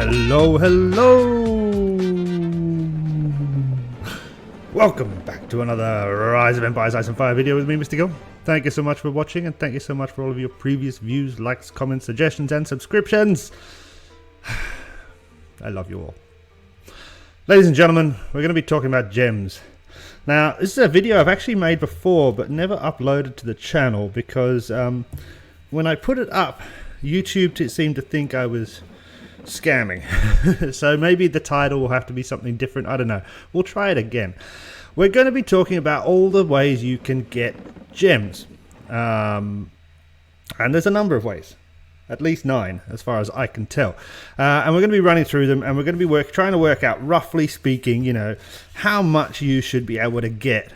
Hello, hello! Welcome back to another Rise of Empires Ice and Fire video with me, Mr. Gill. Thank you so much for watching, and thank you so much for all of your previous views, likes, comments, suggestions, and subscriptions. I love you all. Ladies and gentlemen, we're going to be talking about gems. Now, this is a video I've actually made before, but never uploaded to the channel because when I put it up, YouTube seemed to think I was scamming. So maybe the title will have to be something different. I don't know. We'll try it again. We're going to be talking about all the ways you can get gems. And there's a number of ways. At least 9, as far as I can tell. And we're going to be running through them, and we're going to be trying to work out, roughly speaking, how much you should be able to get.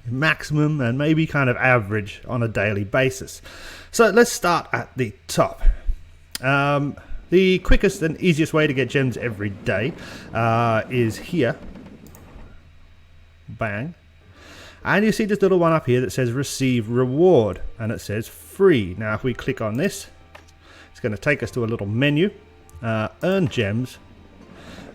Maximum and maybe kind of average on a daily basis. So let's start at the top. The quickest and easiest way to get gems every day is here. Bang. And you see this little one up here that says receive reward, and it says free. Now if we click on this, it's going to take us to a little menu, earn gems,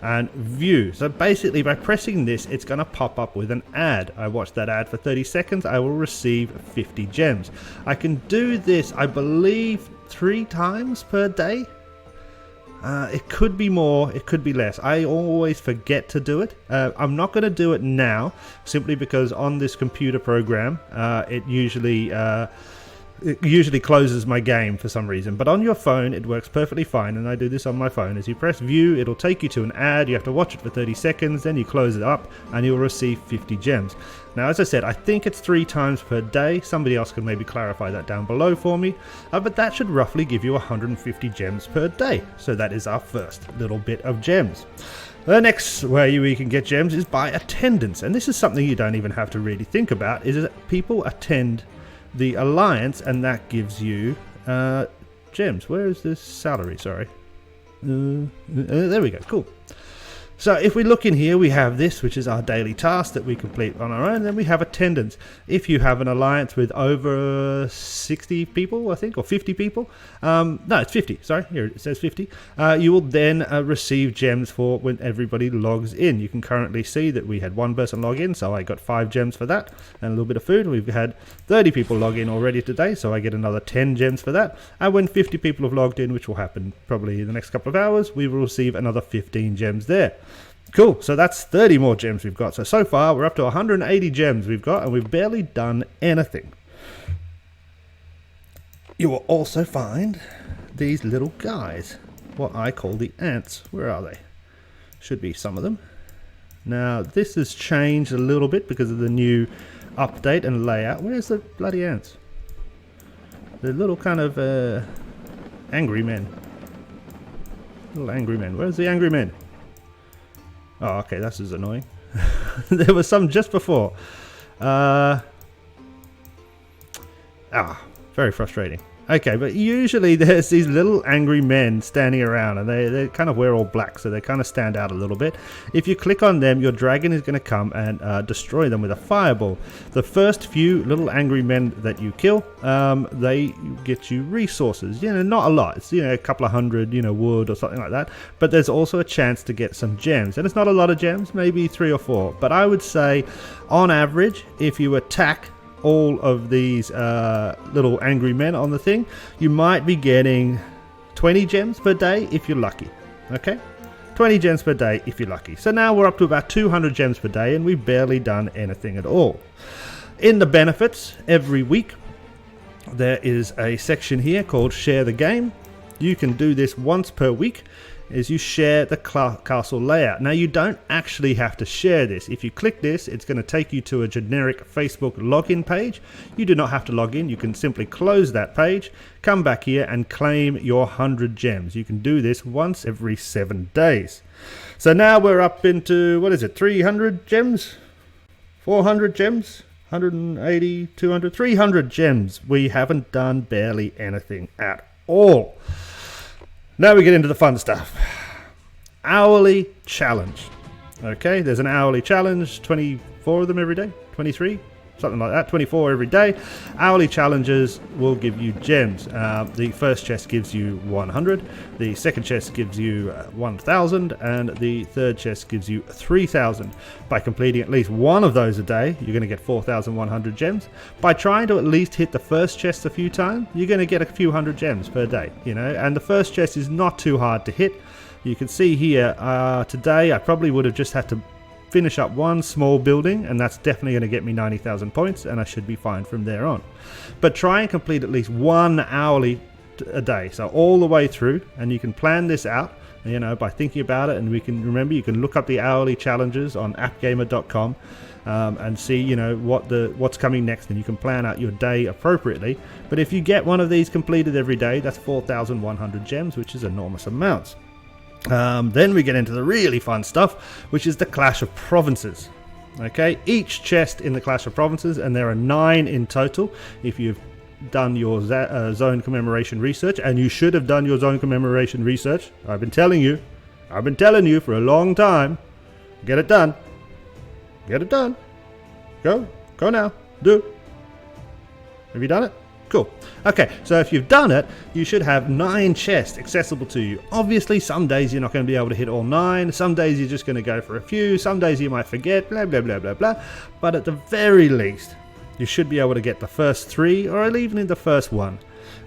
and view. So basically by pressing this, it's going to pop up with an ad. I watch that ad for 30 seconds, I will receive 50 gems. I can do this, I believe, 3 times per day. It could be more, it could be less. I always forget to do it. I'm not going to do it now, simply because on this computer program, it usually closes my game for some reason. But on your phone, it works perfectly fine, and I do this on my phone. As you press view, it'll take you to an ad. You have to watch it for 30 seconds, then you close it up, and you'll receive 50 gems. Now, as I said, I think it's 3 times per day. Somebody else can maybe clarify that down below for me. But that should roughly give you 150 gems per day. So that is our first little bit of gems. The next way we can get gems is by attendance. And this is something you don't even have to really think about, is that people attend the Alliance, and that gives you gems. Where is this salary? Sorry. There we go. Cool. So if we look in here, we have this, which is our daily task that we complete on our own. Then we have attendance. If you have an alliance with over 60 people, I think, or 50 people. No, it's 50. Sorry, here it says 50. You will then receive gems for when everybody logs in. You can currently see that we had 1 person log in, so I got 5 gems for that, and a little bit of food. We've had 30 people log in already today, so I get another 10 gems for that. And when 50 people have logged in, which will happen probably in the next couple of hours, we will receive another 15 gems there. Cool, so that's 30 more gems we've got. So far, we're up to 180 gems we've got, and we've barely done anything. You will also find these little guys, what I call the ants. Where are they? Should be some of them. Now, this has changed a little bit because of the new update and layout. Where's the bloody ants? The little kind of angry men. Little angry men. Where's the angry men? Oh, okay, that's just annoying. There was some just before. Very frustrating. Okay, but usually there's these little angry men standing around, and they kind of wear all black, so they kind of stand out a little bit. If you click on them, your dragon is going to come and destroy them with a fireball. The first few little angry men that you kill, they get you resources. Not a lot. It's a couple of hundred, wood or something like that. But there's also a chance to get some gems, and it's not a lot of gems, maybe 3 or 4. But I would say, on average, if you attack all of these little angry men on the thing, you might be getting 20 gems per day if you're lucky. Okay, 20 gems per day if you're lucky. So now we're up to about 200 gems per day, and we've barely done anything at all. In the benefits, every week there is a section here called share the game. You can do this once per week, is you share the castle layout. Now, you don't actually have to share this. If you click this, it's going to take you to a generic Facebook login page. You do not have to log in. You can simply close that page, come back here and claim your 100 gems. You can do this once every 7 days. So now we're up into, 300 gems? 400 gems? 180, 200, 300 gems. We haven't done barely anything at all. Now we get into the fun stuff. Hourly challenge. Okay, there's an hourly challenge, 24 of them every day, 23. something like that, 24 every day. Hourly challenges will give you gems. The first chest gives you 100, the second chest gives you 1000, and the third chest gives you 3000. By completing at least one of those a day, you're going to get 4100 gems. By trying to at least hit the first chest a few times, you're going to get a few hundred gems per day, you know, and the first chest is not too hard to hit. You can see here, today I probably would have just had to finish up one small building, and that's definitely going to get me 90,000 points, and I should be fine from there on. But try and complete at least one hourly a day, so all the way through, and you can plan this out, you know, by thinking about it. And we can remember, you can look up the hourly challenges on appgamer.com and see, you know, what's coming next, and you can plan out your day appropriately. But if you get one of these completed every day, that's 4,100 gems, which is enormous amounts. Then we get into the really fun stuff, which is the Clash of Provinces. Okay, each chest in the Clash of Provinces, and there are 9 in total if you've done your zone commemoration research, and you should have done your zone commemoration research. I've been telling you for a long time. Get it done. Go now, do. Have you done it? Cool. Okay, so if you've done it, you should have 9 chests accessible to you. Obviously, some days you're not going to be able to hit all 9. Some days you're just going to go for a few. Some days you might forget, blah, blah, blah, blah, blah. But at the very least, you should be able to get the first 3, or even in the first 1.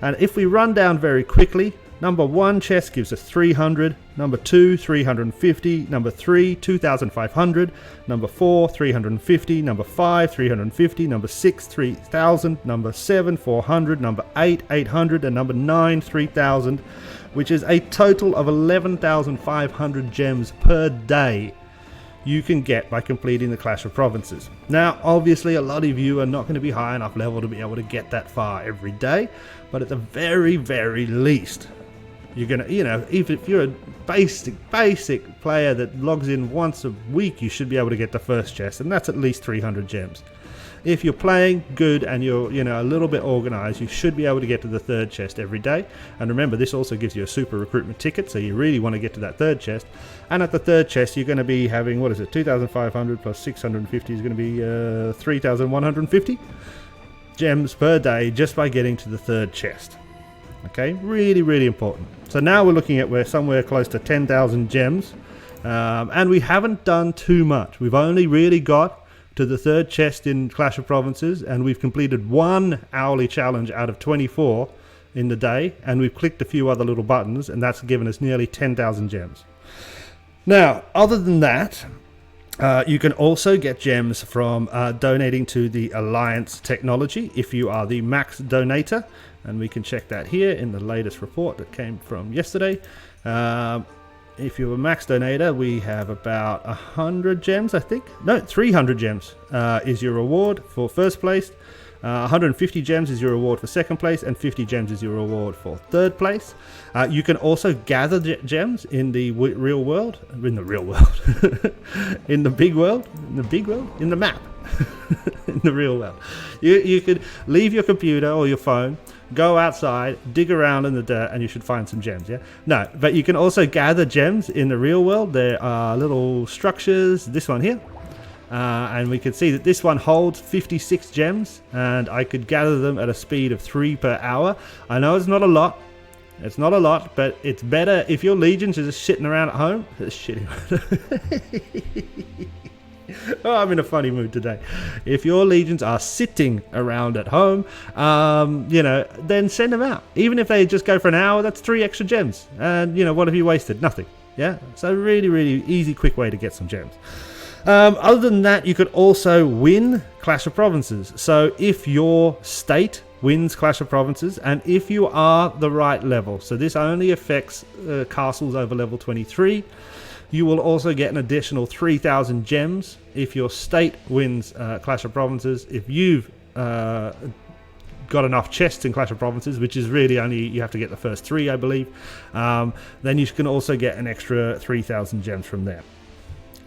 And if we run down very quickly, number 1 chest gives us 300, number 2, 350, number 3, 2,500, number 4, 350, number 5, 350, number 6, 3,000, number 7, 400, number 8, 800, and number 9, 3,000, which is a total of 11,500 gems per day you can get by completing the Clash of Provinces. Now, obviously, a lot of you are not going to be high enough level to be able to get that far every day, but at the very, very least, you're gonna, you know, even if you're a basic player that logs in once a week, you should be able to get the first chest, and that's at least 300 gems. If you're playing good and you're, you know, a little bit organized, you should be able to get to the third chest every day. And remember, this also gives you a super recruitment ticket, so you really want to get to that third chest. And at the third chest, you're going to be having, what is it, 2,500 plus 650 is going to be 3,150 gems per day just by getting to the third chest. Okay, really, really important. So now we're looking at, we're somewhere close to 10,000 gems, and we haven't done too much. We've only really got to the third chest in Clash of Provinces, and we've completed 1 hourly challenge out of 24 in the day, and we've clicked a few other little buttons, and that's given us nearly 10,000 gems. Now, other than that, you can also get gems from donating to the Alliance Technology if you are the max donator, and we can check that here in the latest report that came from yesterday. If you're a max donator, we have about 100 gems, I think. No, 300 gems is your reward for first place. 150 gems is your reward for second place, and 50 gems is your reward for third place. You can also gather gems in the real world, in the big world, in the map, in the real world. You could leave your computer or your phone, go outside, dig around in the dirt, and you should find some gems, yeah? No, but you can also gather gems in the real world. There are little structures, this one here, and we can see that this one holds 56 gems, and I could gather them at a speed of 3 per hour. I know it's not a lot, but it's better if your legions are just sitting around at home. Oh, I'm in a funny mood today. If your legions are sitting around at home, you know, then send them out. Even if they just go for an hour, that's 3 extra gems. And, you know, what have you wasted? Nothing. Yeah? So really, really easy, quick way to get some gems. Other than that, you could also win Clash of Provinces. So if your state wins Clash of Provinces, and if you are the right level, so this only affects castles over level 23, you will also get an additional 3,000 gems if your state wins Clash of Provinces. If you've got enough chests in Clash of Provinces, which is really only, you have to get the first 3, I believe, then you can also get an extra 3,000 gems from there.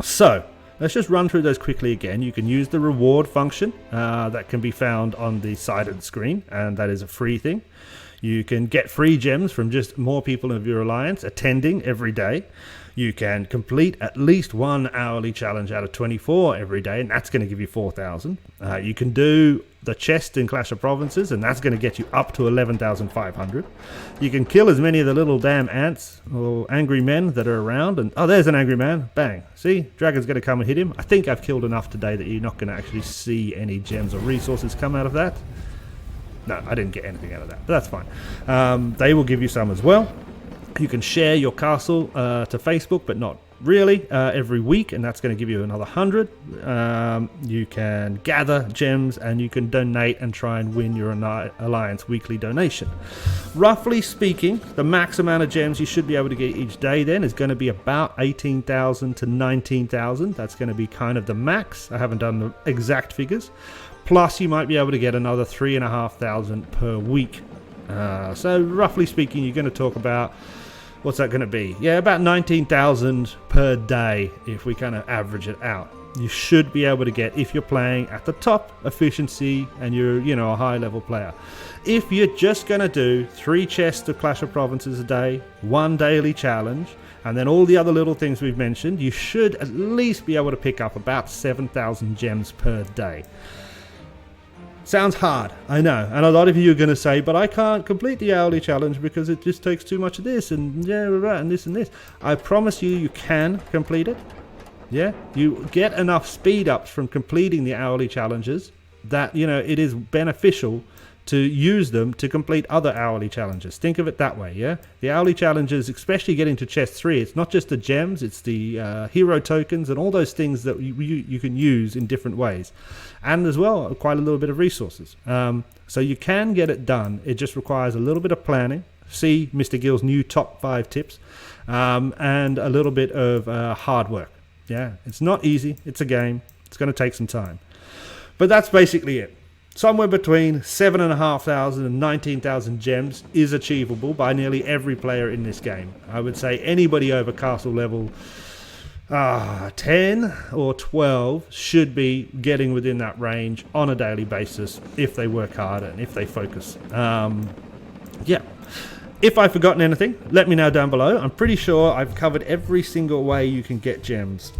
So let's just run through those quickly again. You can use the reward function that can be found on the side of the screen, and that is a free thing. You can get free gems from just more people of your alliance attending every day. You can complete at least one hourly challenge out of 24 every day, and that's going to give you 4,000. You can do the chest in Clash of Provinces, and that's going to get you up to 11,500. You can kill as many of the little damn ants or angry men that are around, and oh, there's an angry man. Bang. See? Dragon's going to come and hit him. I think I've killed enough today that you're not going to actually see any gems or resources come out of that. No, I didn't get anything out of that, but that's fine. They will give you some as well. You can share your castle to Facebook, but not really, every week, and that's going to give you another 100. You can gather gems, and you can donate and try and win your Alliance weekly donation. Roughly speaking, the max amount of gems you should be able to get each day then is going to be about 18,000 to 19,000. That's going to be kind of the max. I haven't done the exact figures. Plus, you might be able to get another 3,500 per week. So roughly speaking, you're going to talk about, what's that going to be? Yeah, about 19,000 per day if we kind of average it out. You should be able to get, if you're playing at the top efficiency and you're, a high level player. If you're just going to do 3 chests of Clash of Provinces a day, 1 daily challenge, and then all the other little things we've mentioned, you should at least be able to pick up about 7,000 gems per day. Sounds hard, I know, and a lot of you are going to say, but I can't complete the hourly challenge because it just takes too much of this and and this and this. I promise you can complete it. Yeah, you get enough speed ups from completing the hourly challenges that it is beneficial to use them to complete other hourly challenges. Think of it that way, yeah? The hourly challenges, especially getting to chest 3, it's not just the gems, it's the hero tokens and all those things that you can use in different ways. And as well, quite a little bit of resources. So you can get it done. It just requires a little bit of planning. See Mr. Gill's new top 5 tips. And a little bit of hard work. Yeah, it's not easy. It's a game. It's going to take some time. But that's basically it. Somewhere between 7,500 and 19,000 gems is achievable by nearly every player in this game. I would say anybody over castle level 10 or 12 should be getting within that range on a daily basis if they work hard and if they focus. Yeah. If I've forgotten anything, let me know down below. I'm pretty sure I've covered every single way you can get gems.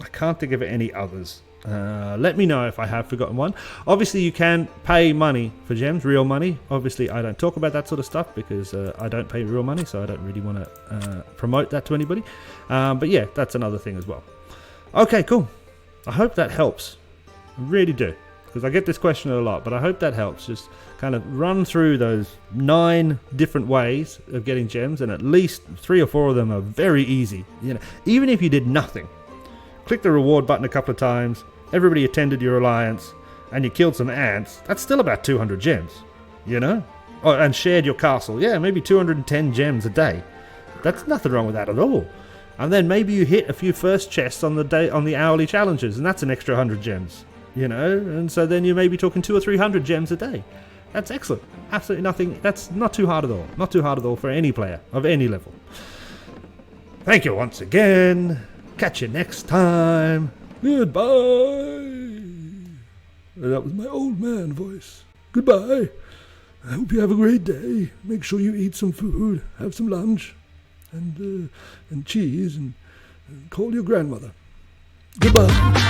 I can't think of any others. Let me know if I have forgotten one. Obviously, you can pay money for gems, real money. Obviously, I don't talk about that sort of stuff because I don't pay real money, so I don't really want to promote that to anybody. But yeah, that's another thing as well. Okay, cool. I hope that helps. I really do, because I get this question a lot, but I hope that helps. Just kind of run through those 9 different ways of getting gems, and at least 3 or 4 of them are very easy. Even if you did nothing, click the reward button a couple of times, everybody attended your alliance, and you killed some ants, that's still about 200 gems, Oh, and shared your castle, yeah, maybe 210 gems a day. That's nothing wrong with that at all. And then maybe you hit a few first chests on the hourly challenges, and that's an extra 100 gems, and so then you may be talking 200 or 300 gems a day. That's excellent. Absolutely nothing. That's not too hard at all. Not too hard at all for any player of any level. Thank you once again. Catch you next time. Goodbye. That was my old man voice. Goodbye. I hope you have a great day. Make sure you eat some food, have some lunch, and cheese, and call your grandmother. Goodbye.